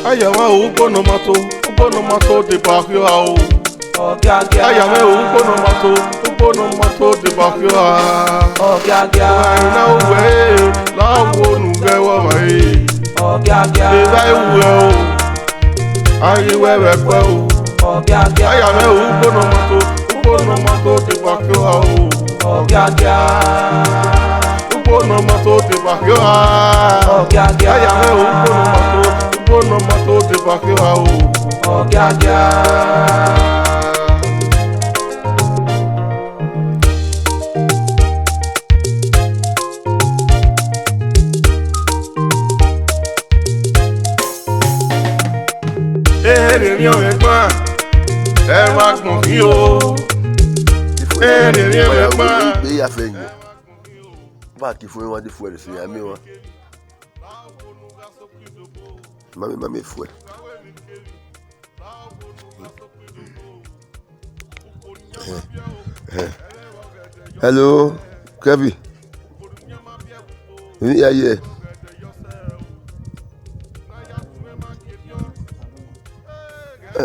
Ayama ubonomato de barrio ao. Ogiagia. Ayama ubonomato de barrio ao. Ogiagia. Na uwe, la wo nugewa mai. Ogiagia. Eba uwe o. Ayi wewe kwe o. Ogiagia. Ayama ubonomato de barrio ao. Ogiagia. Ubonomato de barrio ao. Ogiagia. Ayama ubonomato de barrio ao. Ogiagia. Èrè ẹ̀gbọ́n ẹ wá gbọ̀n mí o. Èrè ẹ̀gbọ́n. Gbé yàfẹ́ yìí. Bá a kì í fún wọn dé fún ẹ̀ lè fi yàn mí wọn. Mami fún ẹ. Hello, Kevin. Yeah.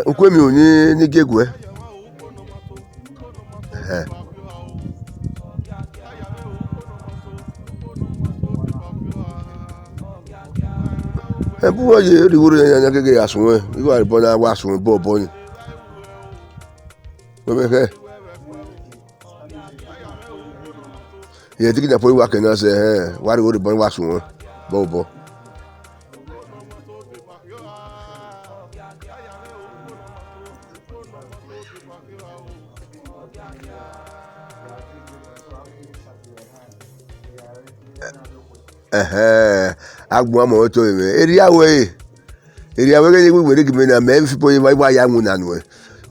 Okwe mi ò ní gégùn ẹ. Ẹ bú wọ́n yé oríwúrú yẹn gẹ́gẹ́ àsùnwọ̀n ẹ̀ wíwá ìbọn náà wá àsùnwọ̀n bọ́ ni. Wọ́n bẹ kẹ́. Ìyẹn tí kìí pọ̀ ìwà kẹ̀ náà sẹ́ wá ìwúrú ìbọn wá àsùnwọ̀n bọ́. Agbọn amọ̀ tó ìwé èrè àwẹ̀ kẹ́kẹ́ wẹ̀rẹ̀ gìmẹ̀ náà mẹ́ fi pọ̀ yẹ wá yà ń wò nànú ẹ̀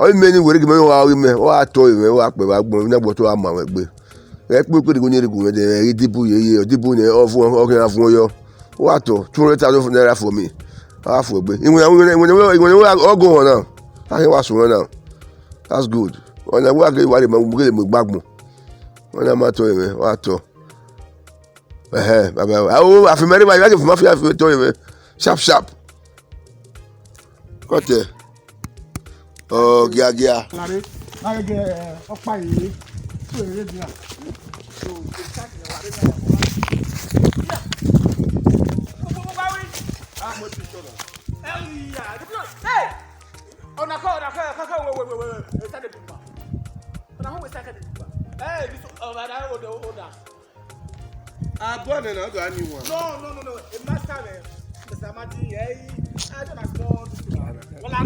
ọ̀yìn mẹ́ni wẹ̀rẹ̀ gìmẹ̀ wà ọ̀yìn mẹ́ wà á tọ́ ìwé wà á pẹ̀ wà gbọ̀n náà gbọ́ tó wà mọ̀ àwọn ẹgbẹ́ ẹ̀ pé pé kò ní èrè gùn ẹ̀ ẹ̀ dìbò yẹ ọ̀dìbò ní ọ̀kẹ́ fún ọyọ wà á tọ̀ 200,000 naira for me wà á fún ẹgbẹ́ ìwọ̀n ọgọ́ wọn náà láti wà sùn wọn náà that's good ọ̀nà wà kẹ́ ìwà rẹ̀ mọ̀ gbàgbọ̀n wọn náà má tọ́ ìwé wà á tọ̀ baba awo afimẹri ma yaki fuma fi afi to ye sharp kote Ogiagia lare na ge opa yi so ere dia so Abọ́ọ̀nù náà tó á ní wọn. No. A master Mr. Martin, I don't know. Well,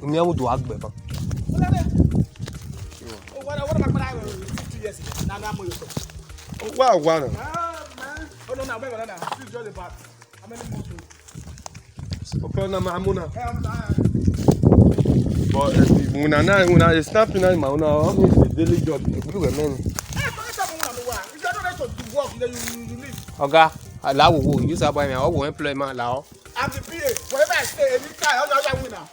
Mi amu do agbe ba. what about I 2 years now I'm more so. Wá wá nà. Man. Oh no, wait, this is just about how many months? Ọ̀pọ̀ náà máa mú náà. I'm But una snapping náà mà una ọ́ mi ṣe daily job. Ìgbìlú rẹ̀ mẹ́rin. work, then you leave. Oga, allow who use a boy, I won't employ my law. I'm the PA. Whatever I say, any time, I'm winner.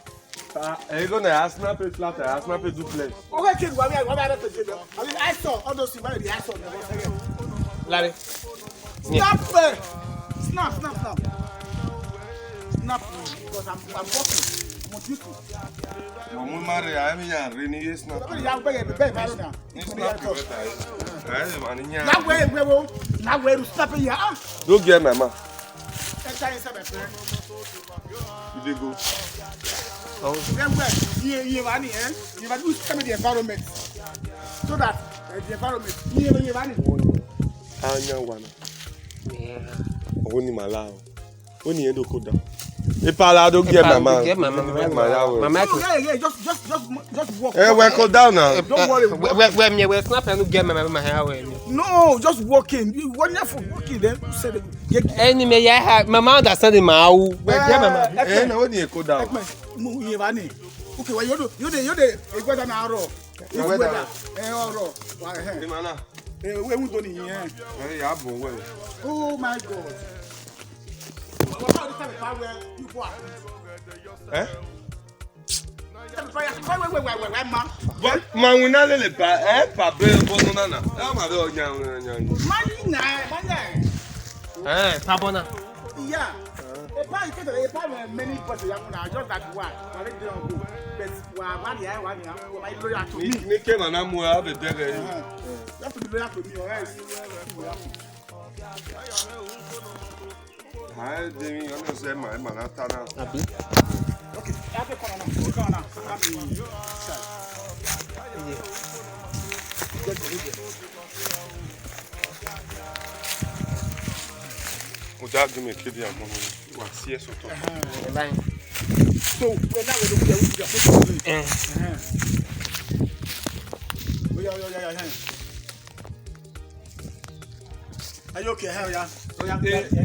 Ẹ go na Arsenal pay flat, Arsenal pay duplex. Okay, kid, what I mean, I saw all those things. I saw them. Larry. Snap! Snap! Because I'm working. I'm on duty. Mo mú mari à mi yàn rí ní yé snap. I'm begging the bed right now. Now where to stop here? Don't get my man. You dey go. Then where? You do study the environment. So that the environment, you Anya wana. Owó ni màlá o. Ó ní yẹn dókó dá. Ipala don't get my man. Get my man. Yeah, just walk. Hey, welcome down now. Don't worry. We're snap and get my hair. No, just walking. You want for walking then you said Anyway, my mom understand my Eh, na ó ní èkó dá o. Okay, well, you go na aro. You go da. Oro. Ni mana. We won't do ni here. Ya bon we. Oh my God. What how this time where you go? What man we na le pa pa be bonu nana. Ma be onya. Pabona. Yeah. Many people just that one. But my lawyer to me. Ni ke na mu a be dere. You have to be loyal to me or else. Hai de mi ono se ma na ta na. Okay, after corner. O da de me kidi amon wa sie so to. So, when now we look at yeah. Are you okay?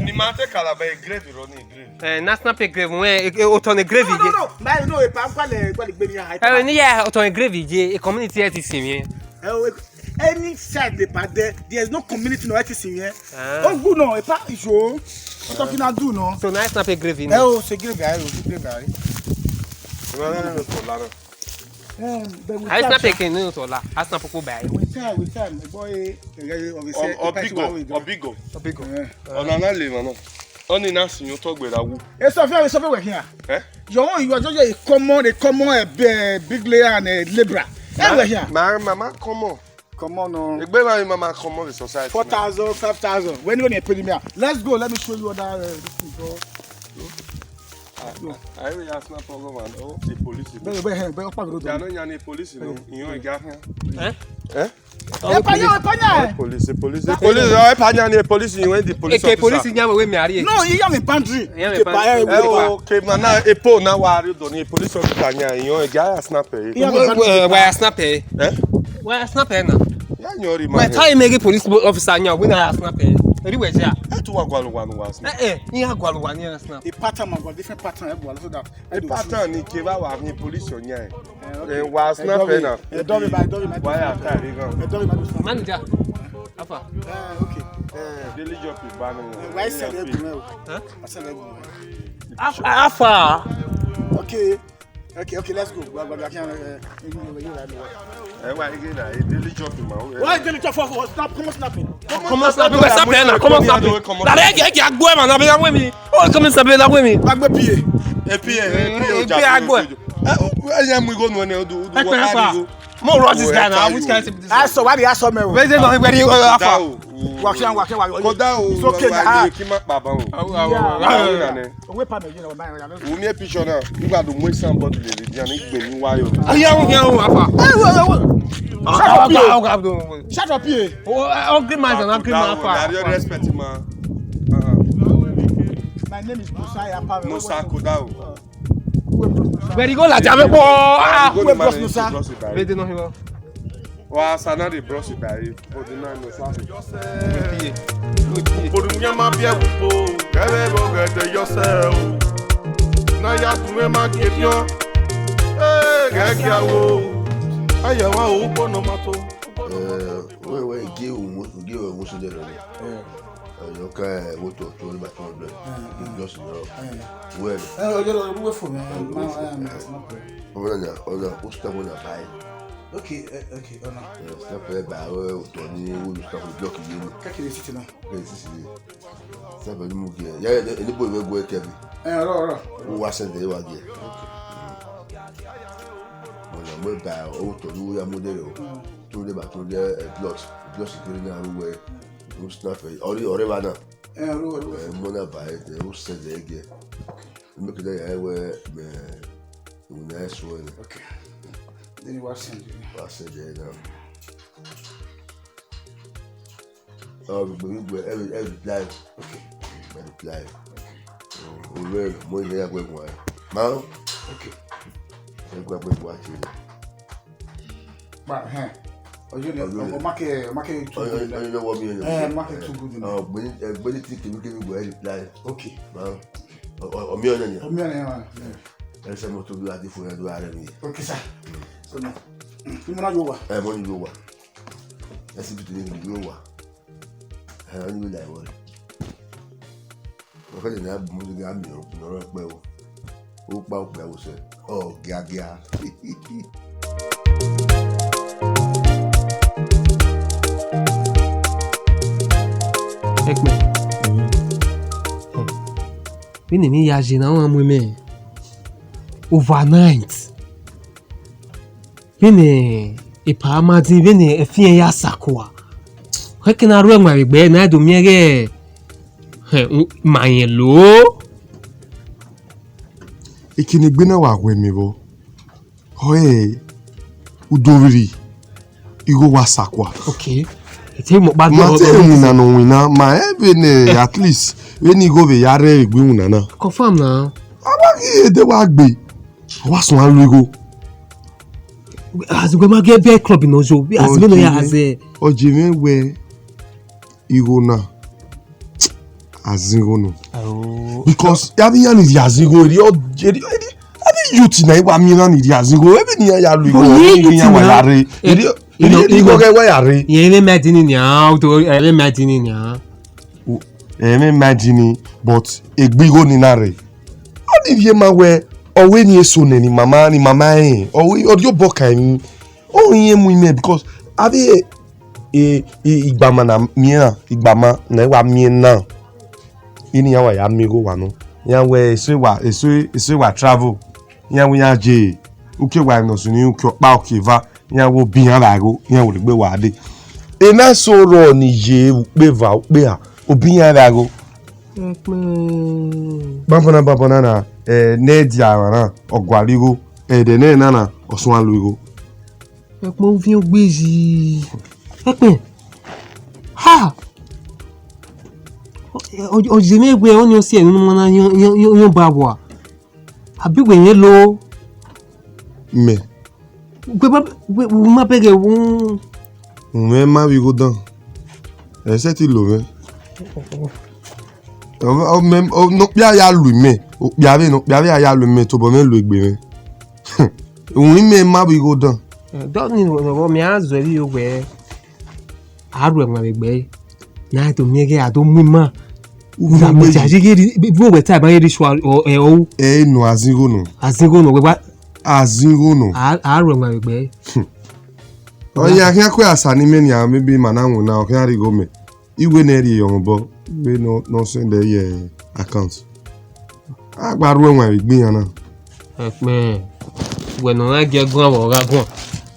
Ni mate kalaba e grave ro ni grave. National pe grave we oton grave je. No. No, e pa kwa le gbe ni ha. Ni ya oton grave je e community health sim here. Any side they part there is no community no health sim here. Oh good no, e pa ijo. What can I do no? So nice na pe grave ni. C'est grave aí. No to la. I snap again no to la. I snap ko bai. We time boy Obigo. Ona na le mama. Oni na sin yo to gbera wu. E so fe we here. You are just a common big layer and a labor. We here. Mama come on no. Egbe ma mama come on the society. 4,000, 5,000. When you pay me. Let's go. Let me show you other this thing, bro. I will ask na problem and the police. Be opa go do. Ya no nya ni police no. Iyan e ga han. E pa Police. O pa nya ni police when the police officer. Police nya we me ari. No, you am in boundary. Okay, na epo na wa ri do ni police officer nya iyan e ga snap e. Why snap e? Why snap e na? Ya nyori ma. Why try make police officer nya we na snap e? Eri we ja. To wa gwalu wa snap. Ni agwalu wa ni snap. The pattern got different pattern everyone so that. The pattern ni ke ba wa ni police nya e. Wa snap e na. E do me by. Why I carry gan. E do me by. Manager. Afa. Okay. Daily job is banning. Why say that no? I said that. Afa. Okay, let's go. Why daily job in my way. Why daily job for stop? Come on, snapping. Come on, snapping. La règle qui a goué man, na be na we mi. O come snapping na we mi. Agbe pie. E pie agbo. Anya mu go no ne do wa mo rush this guy now. Which kind of this? I saw why they saw me. Where is no where you afa? Wakian. Koda o. It's okay na. Ki ma pa ba o. We pa me gina o man. O ni picture na. Nígbà do mo san bottle le di an igbe ni wa yo. Ayan afa. Shut up here. Oh, green man and green man afa. Na respect ma. My name is Musa Yapa. Musa Koda o. Where you go la jame po. We boss Musa. We dey no here. Wa sana de brush by for the nine no so. Podunya ma bia bupo, kele bo gete yourself. Na ya tume ma ketio. Gekia wo. Aya wa o po no mato. We ge o so de lo. Yo ka wo to ni ba to do. Just no. Well. Yo we for me. Ona usta bona bai. Okay. Ona. Ça fait bah ouais, Tony ou le staff bloc il est. Qu'est-ce qu'il est ici là? Ça va nous dire. Il y a des boys qui vont Kevin. Alors. Ou à Saint-Denis va dire. Bon, moi bah au Tony ou à modèle. Tout les bâtons de bloc sécurité na ouais. Nous staff ori va na. Mon abaye au Saint-Denis. Mais que d'ailleurs ouais mais on est sur. OK. Then you watch it. Watch it now. Oh, we every live. Okay. Every live. We will more here going one. Man. Okay. We go watch it. But you know, market too good. You know what me? Market too good. Oh, when you think we go every live. Okay. Man. O mi on. Ese moto do ati fo do are mi. Okay, sir. So now, you wanna go over? Money go wa. Ese bitu ni go wa. Oni mi dai wo. O ka na bu mo ga mi o no pe o. O pa o pe o se. Ogiagia. Ekme. Bini ni yaji na wa mume. Overnight. Bini ipa amadi bini efien ya sakwa. Heke na ruwe mwa igbe na edo miege. Mayen lo. Ikini gbena wa we mi bo. Oye. Udoviri. Igo wa sakwa. Okay. Ete mo ba Ma te wina no wina ma even at least when you go be yare igbe wina na. Confirm na. Abagi ede wa gbe. Wa sun alu igo. As we ma get bear club in Ojo. As me no ya as Ojime we igo na. Azingo no. Oh. Because yabi yan is azingo eri youth na iwa mi na ni azingo ebe ni ya lu igo ni yan wa yare. Eri igo ge wa yare. Ye medini nya, to ele medini nya. Me imagine but egbigo ni na re. How did you ma we owe ni eso ni mama owe odio boka mi. O yin mu ime because abi igbama na mia igbama na wa mi na. Ini ya wa ya mi go wa no. Ya we eso wa travel. Ya we ya je. Uke wa no so ni uke pa uke va. Ya wo bi yan la go. Ya wo le gbe wa de. E na so ro ni je pe va pe a. Obi yan la go. Bapana na ne dia ran ogwarigo de ne na osun alugo. Ekmo vi ogbeji. Ekpe. Ha. Ojime egbe oni o si enu mo na yon babwa. Abi gbe yen lo. Me. Gbe ma pege won. Me ma bi go dan. Se ti lo me. No pia ya lu me. O pia be no pia ya lu me to bo me lu egbe me. Won me ma bi go dan. Don't need no me azori yo gbe. Aru enwa egbe. Na to miege ado mima. Na mo jajige bi we ta ba yeri shwa o No azingo no. azingo no gba Azingo no. aru enwa egbe. Oya ahia kwe asani me ni a maybe mananwu na ohia ri go me. Iwe na eri yonbo. We no send the account. Agbaru enwa egbe yan na. Ekme. We no na ge gun awo ga gun.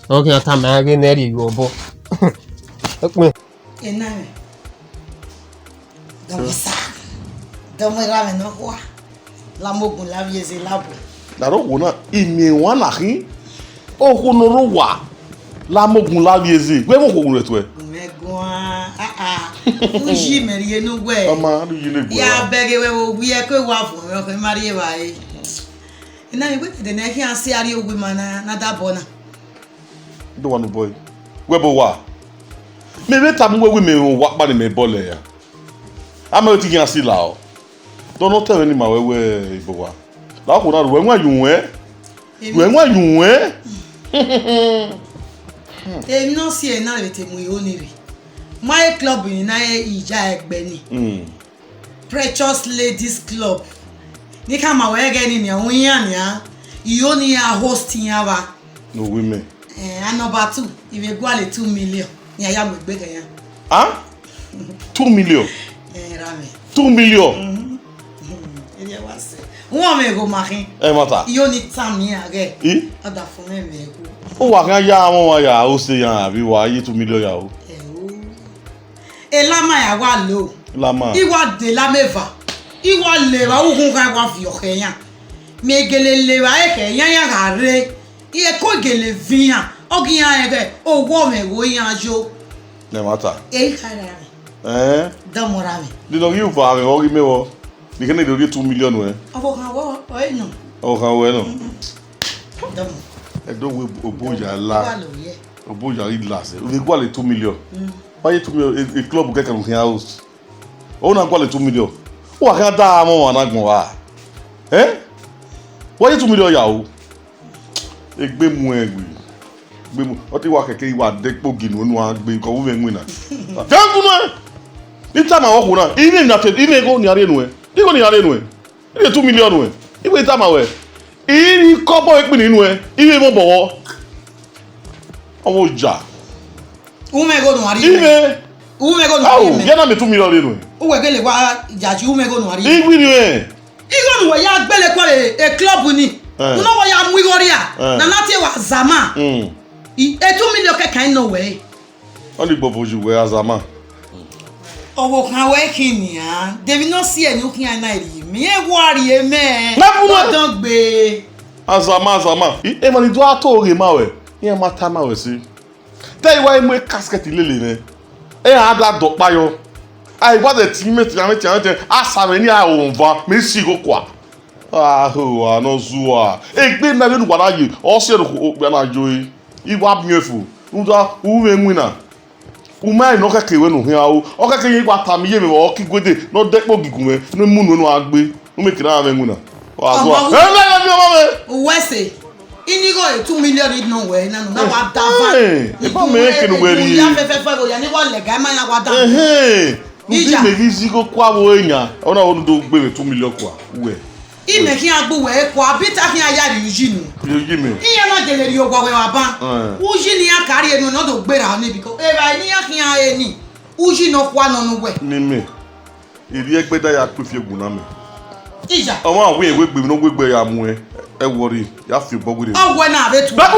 O ki ata ma ge na eri yobo. Ekme. Ename. Domisa. Domira me no kwa. La mogun la vieze labo. Daro wona imi wan la hin. O ko no ro wa. La mogun la vieze. Gbe mo ko re to e. Megun Uji meri enu gwe. Ama ru yi le gbe. Ya bege we wo wi e ko wa fun me ko mari e wa e. Ename we de na hi ase ari ogwe mana na da bona. Do one boy. We bo wa. Me be ta mu we me wa pa ni me bole ya. Ama ti yan si la o. Don't not tell any ma we ibo wa. La ko na we nwa yun we. We nwa yun we. Èmi no si e na le te mu yo ni ri. My club ni na ija egbe ni. Precious Ladies Club. Ni kama we ge ni ohun yan ni a. Iyo ni a host yan wa. No women. And number 2, if you go ale 2 million. Ni aya mo gbe kan yan. Ah? 2 million. Rame. 2 million. Ele wa se. Won me go makin. Mata. Iyo ni tam ni age. Oda fun me go. O wa kan ya won wa ya o se yan abi wa yi 2 million ya o. Elama ya wa lo. Lama. Iwa de la meva. Iwa le wa ugun kan wa fi oke yan. Me gele le wa e ke yan ga re. Iye ko gele vian. Ogi yan ege owo me wo yan jo. Ne mata. E kara me. Damora me. Di no you fa re o ri me wo. Di kan de 2 million we. Obo kan wo o e no. O kan we no. Damo. E do we oboja la. Oboja ri last. O le gwa le 2 million. Why 2 million a club get kan house. O na gwa le 2 million. O wa kan da mo wa na gbon wa. Wọ́n yé 2 million yà o. Egbe mu egbe. Egbe mu. Ọtí wa kẹ̀kẹ́ ìwà dẹ́pọ̀ gìnì onu wa gbé nǹkan wúwo ẹ̀ngùn náà. Fẹ́ẹ́ fún náà. Ní táàmù àwọn ọkùnrin náà, ilé ìnàtẹ̀ ilé ẹ̀kọ́ ní àárẹ̀ nù ẹ̀. Ilé ní àárẹ̀ nù ẹ̀. Ilé 2 million nù ẹ̀. Ilé táàmù àwẹ̀. Ilé kọ́bọ̀ ìpín nínú ẹ̀. Ilé mọ̀ bọ̀wọ̀. Ọmọ ọjà. Umego no ari. Ilé. Umego no Awo, ari. yẹ́nà mi 2 million nù ẹ̀. Uwe gele wa ìjàjì umego no ari. Ilé ni ẹ̀. Igo no ya gbele ko e club ni. Uno wo ya mu igoria. Na nati wa zama. E 2 million ke kan no we. Wọ́n ní gbọ̀bọ̀ ojú wẹ̀ azama. Owo kan we kini ya. Devi no see eni ukin ya na ri. Mi e wo ari e me. Don gbe. Azama. E ma ni do ato re ma we. Yẹn ma ta ma we si. Tẹ́ ìwà ìmú casket lélẹ̀ rẹ̀. Ẹ yà á dá dọ̀pá yọ. Àìwá dẹ̀ tí mẹ́tì àsàrẹ̀ ní àrùn va mi sì kó kwa. Ahùwà náà zuwa. Egbe náà lẹ́nu wà láàyè ọ̀sẹ̀ ẹ̀rọ òpè náà jọ yìí. Ìwà mìíràn nígbà wúwe ń wìnà. Ùmá ìná kẹ̀kẹ́ ìwé nù hìn áwò. Ọ̀kẹ́kẹ́ yín pa tàmí yé mi wọ̀ ọ́kí gbédè náà dẹ́pọ̀ gígùn mẹ́ ní múnú ẹnu àgbé. Ní mi kìnnà àmẹ́ ń wìnà. Uwese. Inigo 2 million it no way na wa dava. Ibo me ke no weri. Ya fefe go ya ni wa lega ma na wa da. Iji me gi zigo kwa wo enya. Ona onu do gbe 2 million kwa. We. Ime ki agbo we kwa bita ki aya ri uji nu. Uji me. Iye na gele ri ogwa we wa ban. Uji ni akari enu no do gbera ni biko. E ba ni akin a eni. Uji no kwa no nu we. Ni me. Iri egbeda ya pe fi egun na me. Ija. Àwọn àwọn ìwé gbèmí no gbegbe ya mu ẹ worry ya fi bo gure. Ọwọ́ na be tu. Ba ko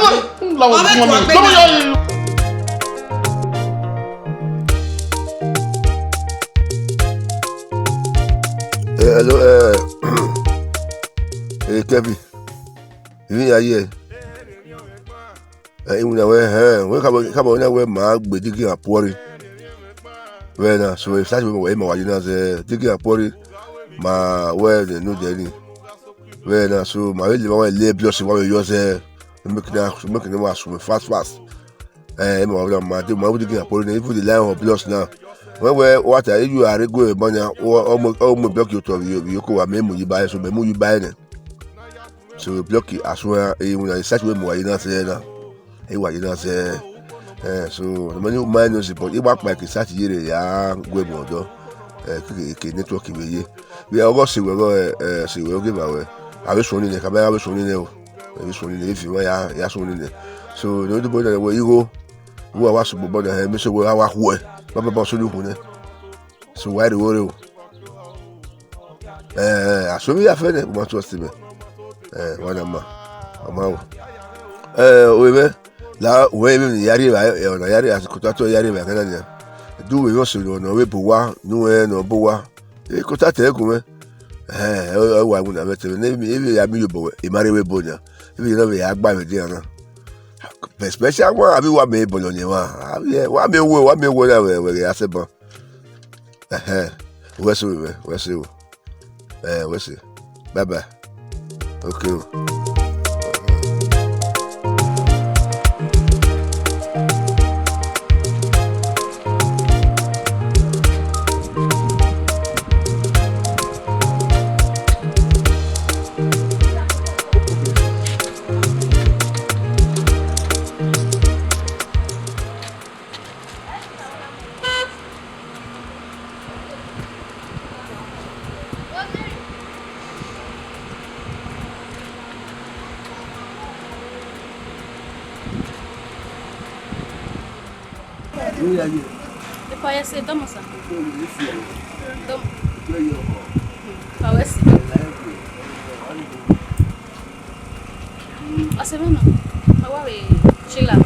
lawo ti mo me. Tó yo. Hello, Kevin. Ibi ayé. Imu na we kabo na we ma gbe digi apori. We na so if start we ma wa na ze digi apori ma we no dey ni. We na so ma we le plus wa we use make na wa so fast. Ma digi apori na even the line of plus now. When we what are you are go e bonya o block you to you ko wa memu yi buy so memu yi buy ne. So block as well e when search we mo wa na say na. E wa na say so the money minus but e back like search yere ya go mo do ke network we ye. We are go see we go see we give away. Awe so ni ne ka ba awe so ni ne o. E so ni ne if you ya so ni ne. So no do boy na we you go wa so bobo na me so we wa ho Baba boss lu kune. So why the worry? Asumi ya fene mo to stime. Wana ma. Ama. Owe la we mi yari ba na yari asikuta to yari ba kana ni. Du we yo so no we bowa nu e no bowa. E kota te ku me. Wa mu na mete ne mi ya mi yo bowe. E mare we bonya. E bi no we ya gba me dia na. Special one abi wa me bolo ni wa wa me wo na we ya se bon we see bye bye okay. Depois ia ser domo sa. Domo. Pawesi. Ase beno. Awawe chill out.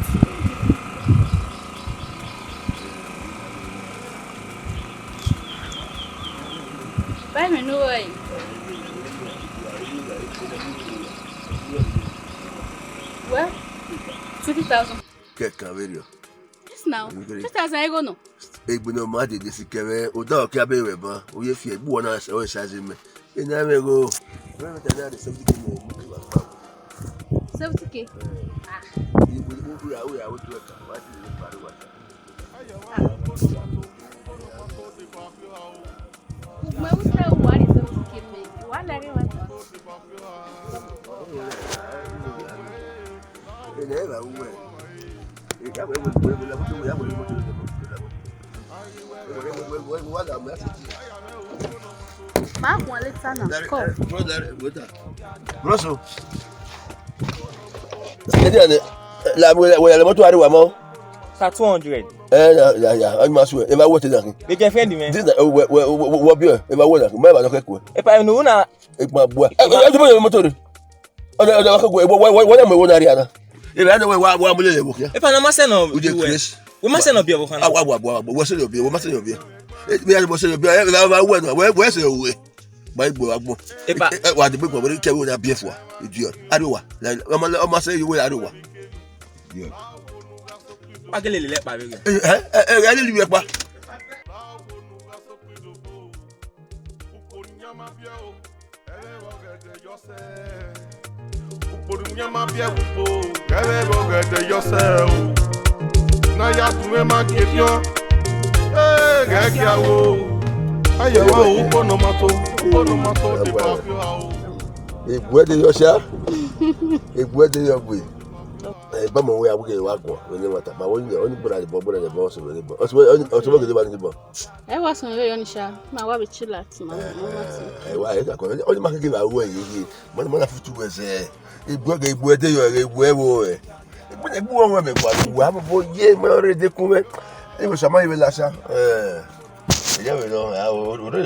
Vai menu aí. Well, 20,000. Que caverio. Now, 2,000 ego no. Egbe no ma de si kere o da o ki abe we ba o ye fi egbu wona o size me. E na me go. We me tell the 70k mo ki wa pa. 70k. Ah. Ibu ya o ya o tu ka wa ti le pare wa. Mas o seu vale 70k. Broso. La moto ariwa mo. Sa 200. Yeah. I'm masu. E ma wo te dan. Be je friend me. This wo bi e ma wo dan. Ma ba no keko. E pa no na E ma bua. E do mo moto ri. Oda wa keko wo na mo wo na ri ana. E ba no wa mo le wo kia. e pa na ma se no. We must not be able to. What's it? We must not be. We are supposed to be. Where's the way? My boy, what the book will carry with a beer for. Idiot. Aduwa. I must say you will Aduwa. I can let by me. I didn't be a back. Na ya tuwe maketio gagia wo ayo wa uko no mato de bafio ha o Egwede yo sha egwede yo gbe ba mo we abuke wa go we ni wata ba woni bura de bobo de bo so le bo o so gele ba ni bo I was on your nisha ma wa be chillax ma wa e ka ko o ma ke ba wo yi mo na futu we se egwede yo egwe wo e egbu won me gba wa bo ye mo re de kun me e mo sama iwe la sha ya we no o re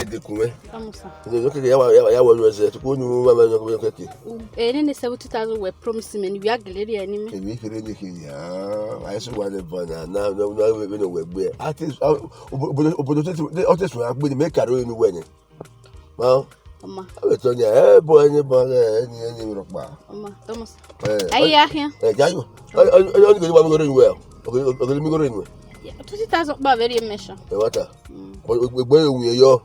de kun me amusa so ke ya wo lo se to ko nu ma no ko ke ene ne 70,000 we promise me we aglere ani me èmi kéré ní kí ya I so wa le bona na we no we gbe artist obodo te so agbe ni me karo ni we ni ma Oma. Abe to ni bo ni ro pa. Oma, Thomas. Ai ya here. Jayo. Oni go ni wa ni we. O mi go ni we. 20,000 ba very measure. E wata. Gbe ehun yo.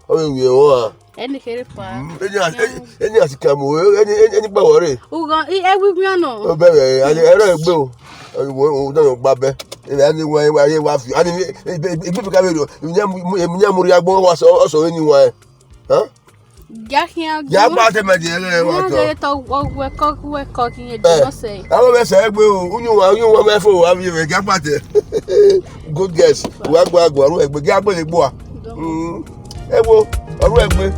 O ehun yo a. Eni kere pa. Eni asika mo eni pa wore. Ugo ewu no. O bere ero egbe o. O don gba be. Ani wa fi. Ani igbe ka be do. Emi muri agbon wa so eni wa. Huh? Ya ba te me die le wa to. Ya to we ko kin e do say. Àwọn be se gbe o, uyun wa me fo wa bi we ga pate. Good guess. Wa gbo agbo ru egbe ga gbo le gbo a. E wo, oru egbe.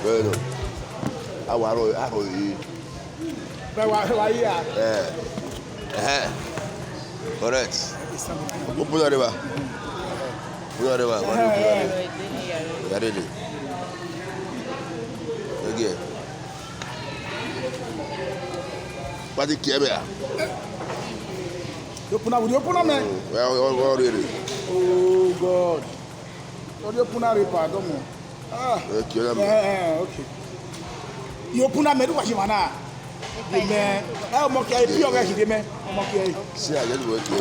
Bueno. Awaro yi. Correct. Open the river. Ready. Again. What the key be? Open up, man. Well, really. Oh God. So you open up river, don't you? Okay. You open up, me do what you wanna. Me, I mo ke bi o ga hide me, mo ke. Si a je wo ke.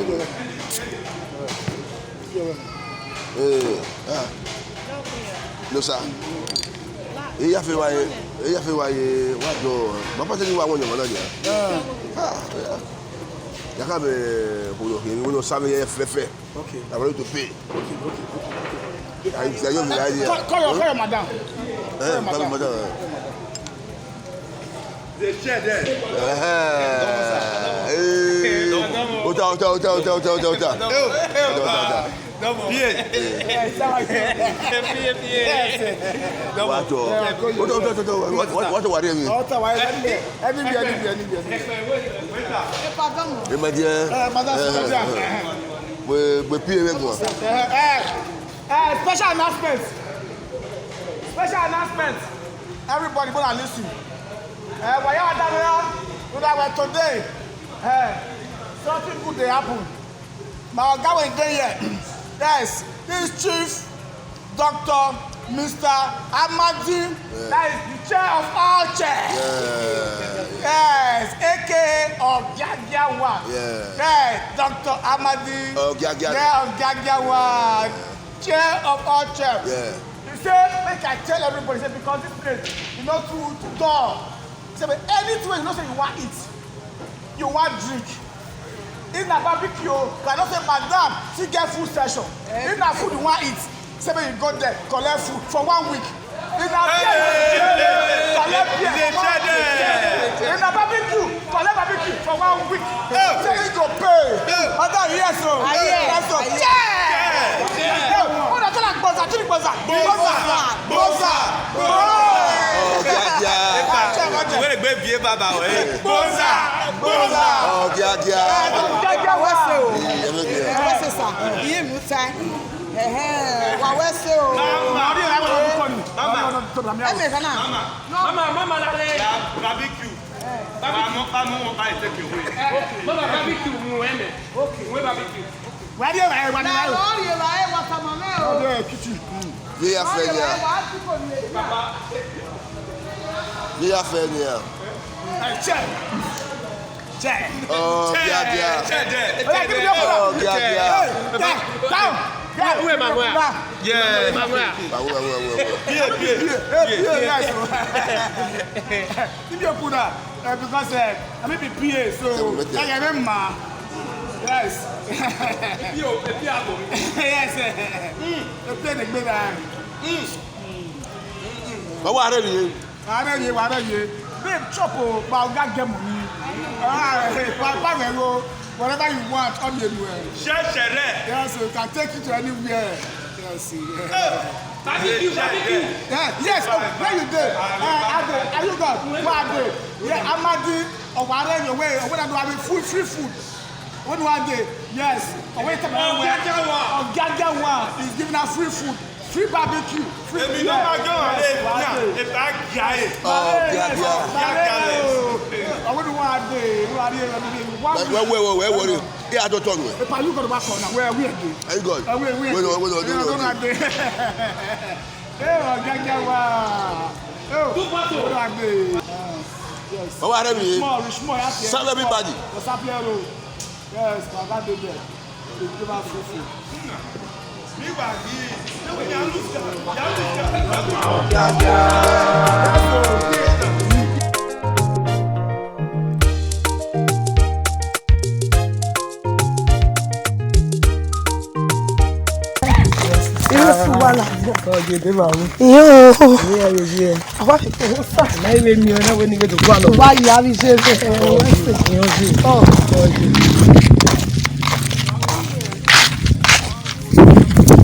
No sir. E ya fe wa wa do. Baba te ni wa won yo na dia. Ya ka be ko lo ke ni wo sabe ye fefe. Okay. I want to pay. Okay. I say you me idea. Call your madam. Madam. they share there Ota. What worry me? Special announcement. Everybody gonna listen. Today, something good they happen. My guy went there here. Yes, this Chief Dr. Mr. Amadi, that is the chair of all chairs. Yes, aka Ogiagia one. Yes, Dr. Amadi, Ogiagia one, chair of all chairs. He said, make I tell everybody, say, because this place is not too tall. Say anything you know say you want eat, you want drink. In a barbecue, cannot say madam, she get food session. In a food you want eat, say you go there, collect food for 1 week. In a collect beer for 1 week. In a barbecue, collect barbecue for 1 week. Say you go pay. Other yes so. Yes so. Yeah. Oh, that's like boza, chili boza. Boza. Where the baby baba we? Boza. Ogiagia. What's ça? Il est moussa. Wa wese o. Mama la le. Barbecue. Mama take away. Mama barbecue mu eme. Okay. We barbecue. Where do you want Na lori la e wa ta mama o. to kitchen. Via Fenia. Via Fenia. Check. Ogiagia. Où est Manuel? Yeah. Manuel. Because I may be PA, so I remember. Yes. Yes. The play the big What are you? Babe, chop about that game money. Whatever you want, on the way. Yes, you can take it to anywhere. Yes. Barbecue. Yes, where you there? Are you God? Where are they? Yeah, Amadi, or whatever your way, or when I do have free food. What do I do? Yes. Wait a minute. Ogiagia is giving us free food. Free barbecue. Free If you know my girl, if I guy. I wouldn't want to do. Where? Yeah, I don't talk. If I look at the back corner, where we are doing. Are you good? Where What are you? Serve everybody. What's up, here? Yes, I got the bed. They give us free food.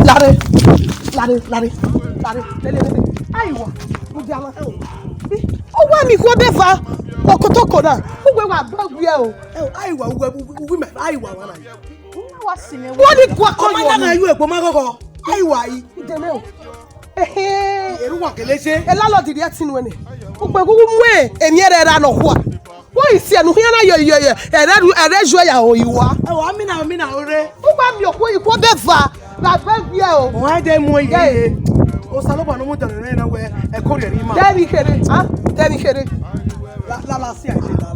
Lare. Aiwa. Mudiala. O wa mi ko befa. Okotoko na. O we wa bagwe o. Aiwa we me aiwa wana. Wa sime. Wo ni kwa ko yo. Na yu egbo magoko. Aiwa yi. Ideme o. Eru wa kelese. E lalo di re tinu ni. O pe gugu mu emi ere ra no ho a. Wo isi enu hia na yo ere jo ya o iwa. E wa mi na ore. O gba mi okwo iko befa. La bagwe o. Why dey mo ye? O salobo no mo tele na we e ko re ri ma. Demi kere. La si aje la.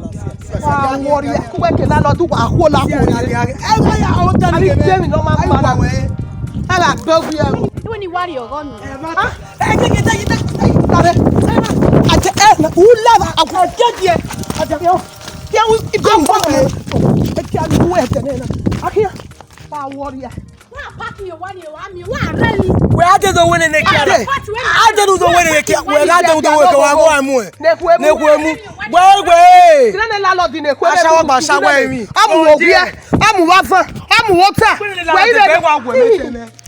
Wa wori e ku we ke la lo du wa ho la ko ni. E wa ya o tele ke. Ari Demi no ma pa we. Ala bagwe o. Iwe ni wari ogonu. Lare. Ate na u lava akwa jeje. Ate yo. Ke u ibe mo. E ke ani we tele na. Akia. Wa wori e. We are the winning the car. I don't know when they can't. We are the work. I am one. Way. Then la Lord in a question. I'm Ogia. I'm water. I'm water.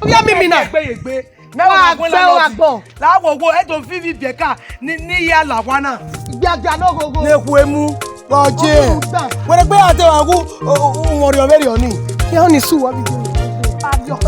We are me now. Now I go. Now we go head to Vivi Beka. Ni ya la wana. Jaja no go go. Nekwemu. Oje. When I go out there, I go. Worry very on me. You only sue what we do. Adiós,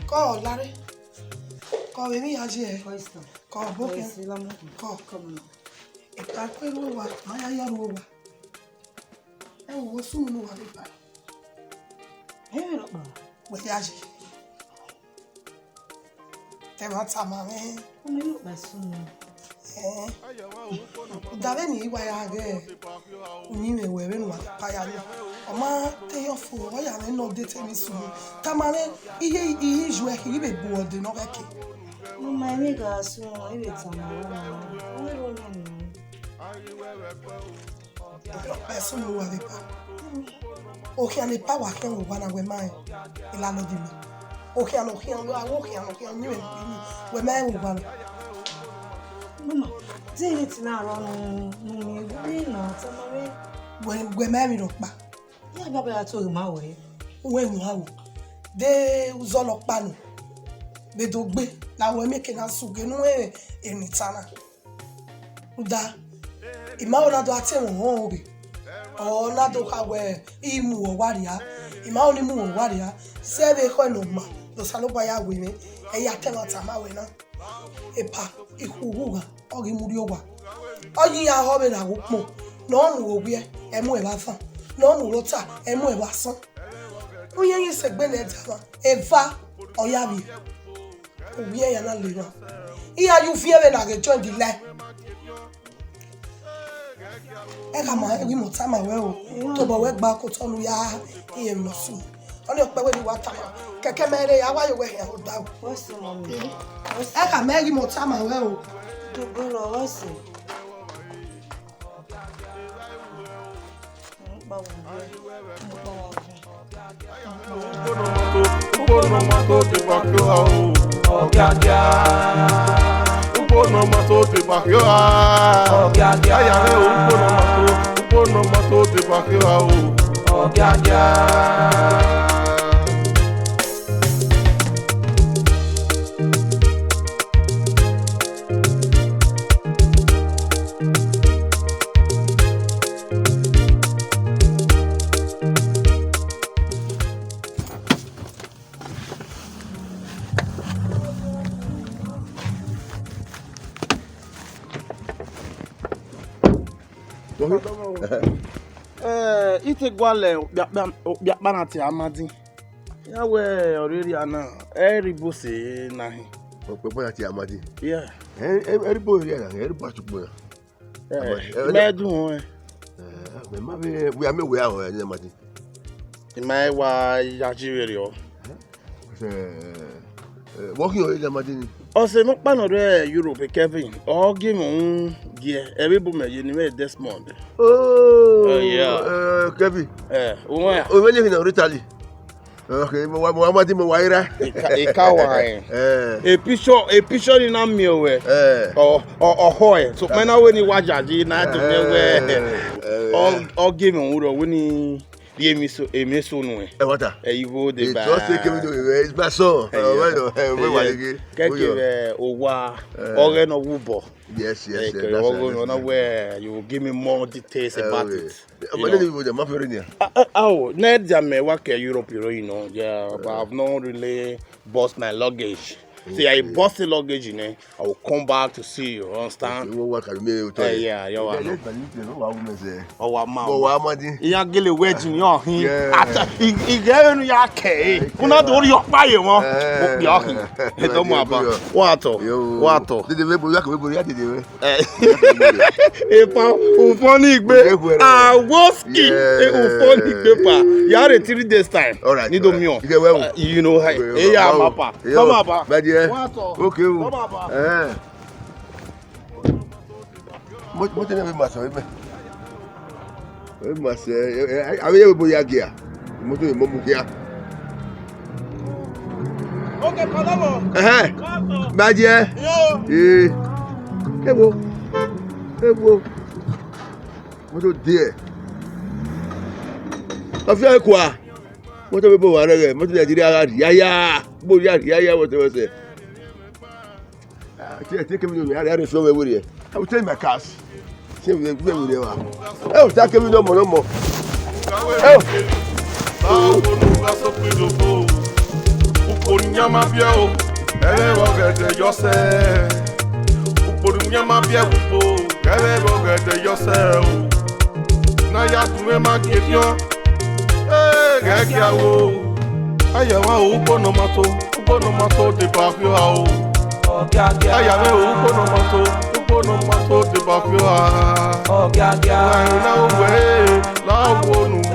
Ko Larry. Ko veni aje. Ko boke. Ko. E pa pe lo wa, maya ya ro wa. E wo sunu no wa le pa. E ro ba. We aje. Te va tsama me. O me lo ba sunu. Dave ni wa ya ge. Ni me we no wa pa ya ni. Oma te yo fu o ya no de te mi sunu. Tamare iye jouer ki be bo de no ke. No my nigga so e be tsama. O ro no. Personne ne l'avait pas. Aucun n'est pas wakin ou wana wema. Il a dit. Aucun ni wema ou wana. Mama, zini tina ro no mi na tamare. Wema mi no pa. Ya baba ya to ma we. We nu hawo. De uzolo pa nu. Be do gbe la we me ke na suge nu e ni tana. Uda ima ona do ati won obi o na do ka we imu o waria ima oni mu o waria se be ko no ma do salo pa ya we me e ya te na ta ma we na e pa ikuhuga o gi muri owa o yi ya ho be na wo po no mu obi e mu e ba fan no mu rota e mu e ba san o yen yin se gbe le ta e va o ya bi obi e ya na le na iya you fear be na ge join the line. Kama we mo tama we o to bo we gba ko tonu ya iye mo su oni ope we ni wa tama keke mere ya wa yo we o da o What's the mommy? kama we mo tama we o To go lo what's it? Ogiagia. Upono mato te bakyo a. Ogiagia. Ayare upono mato te bakyo a o. Ogiagia. Ite gwale biakpa na ti amadi. Ya we oriri ana eribo se nahi. Opepo ya ti amadi. Yeah. Eribo ri ana, eribo atupo ya. Medun e. Me ma be we ame we aho ni amadi. Mai wa yajiri o. Working on amadi ni. O se mo pa no re Europe Kevin. O give me gear. Eribo me ye ni me Desmond. Oh yeah. Kevin. O ya. O wenye na Italy. Okay, mo amadi mo waira. Ikawa a picture ni na mi o we. O hoy. So me na we ni wajaji na to me we. O give me wuro we ni die emiso no e. Water. Ivo de ba. Just take me to is my son. We wa lege. Keke owa ore no wubo. Yes. No where you will give me more details about it. But then you the mafia. Oh, net jam work Europe, you know. Yeah, but I've not really bought my luggage. See, I bought the luggage in it. I will come back to see you. Understand? You work at me. Yeah, you are. Oh, wow, Amadi. You are getting wedding. You are here. You get in your cake. You not do your fire, man. Don't matter. What? Did the people work with you? If I'm funny, woski. Funny paper. You are a 3 days time. All right. You know, you know, hey, yeah, papa. Come on, papa. Okay. What did I master? We must say, I will be Ogiagia. Moto Momukia. Okay, Palamo. Badie. Ebo. Moto dear. Afia kwa. Moto bebo warege. Moto Nigeria yaya. Bo yaya what was it? Take me to me. I don't show me. I will tell my cash. See we there. Oh, take me no more. nyama bia o ebe bogete yose ukpodu nyama bia upo ebe bogete yose o na ya tuwe makefio gekia wo ayawa upo no mato de bafio o Ogiagia ayawe upo no mato de bafio Ogiagia na we la wo nu